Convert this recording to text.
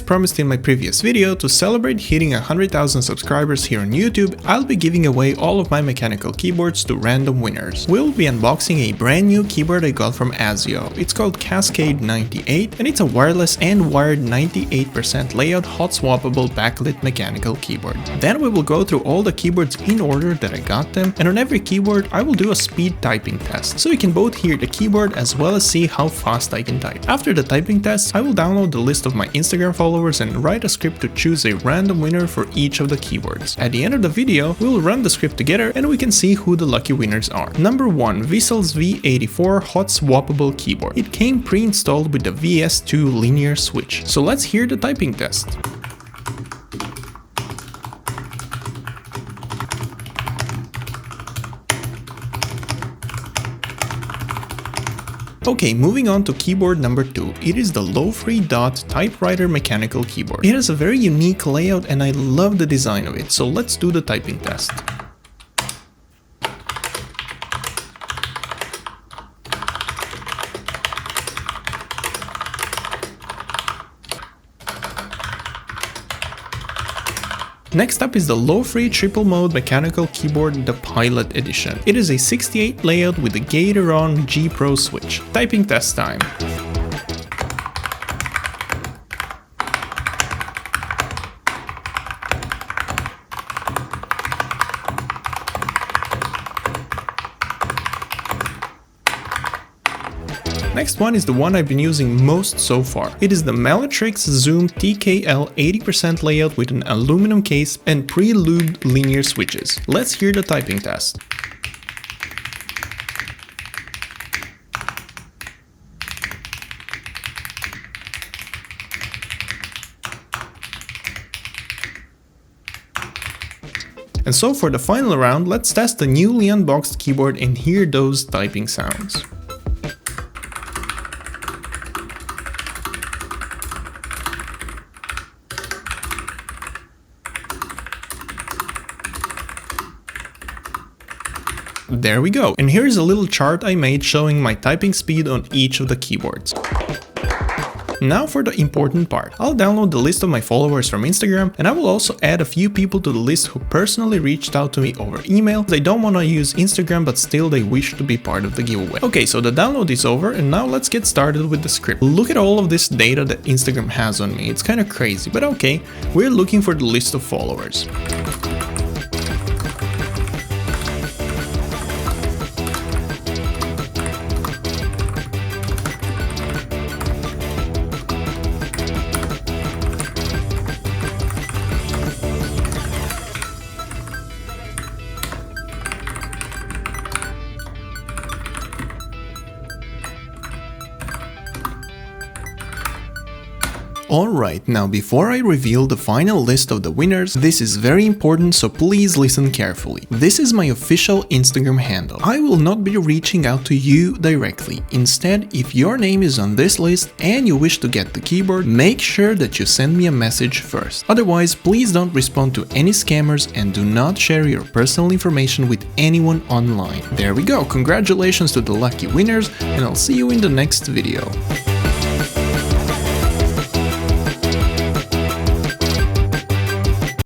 promised in my previous video, to celebrate hitting 100,000 subscribers here on YouTube, I'll be giving away all of my mechanical keyboards to random winners. We'll be unboxing a brand new keyboard I got from AZIO. It's called Cascade 98 and it's a wireless and wired 98% layout hot swappable backlit mechanical keyboard. Then we will go through all the keyboards in order that I got them, and on every keyboard I will do a speed typing test, so you can both hear the keyboard as well as see how fast I can type. After the typing test, I will download the list of my Instagram followers and write a script to choose a random winner for each of the keyboards. At the end of the video, we'll run the script together and we can see who the lucky winners are. Number 1, Vissel's V84 hot swappable keyboard. It came pre-installed with the VS2 linear switch. So let's hear the typing test. Okay, moving on to keyboard number 2. It is the Low-Free Dot typewriter mechanical keyboard. It has a very unique layout and I love the design of it, so let's do the typing test. Next up is the low-free triple mode mechanical keyboard, the Pilot Edition. It is a 68 layout with the Gateron G Pro switch. Typing test time. Next one is the one I've been using most so far. It is the Mellitrix Zoom TKL 80% layout with an aluminum case and pre-lubed linear switches. Let's hear the typing test. And so for the final round, let's test the newly unboxed keyboard and hear those typing sounds. There we go, and here's a little chart I made showing my typing speed on each of the keyboards. Now for the important part. I'll download the list of my followers from Instagram, and I will also add a few people to the list who personally reached out to me over email. They don't want to use Instagram, but still they wish to be part of the giveaway. Okay, so the download is over, and now let's get started with the script. Look at all of this data that Instagram has on me. It's kind of crazy, but okay, we're looking for the list of followers. Alright, now before I reveal the final list of the winners, this is very important, so please listen carefully. This is my official Instagram handle. I will not be reaching out to you directly. Instead, if your name is on this list and you wish to get the keyboard, make sure that you send me a message first. Otherwise, please don't respond to any scammers and do not share your personal information with anyone online. There we go, congratulations to the lucky winners, and I'll see you in the next video.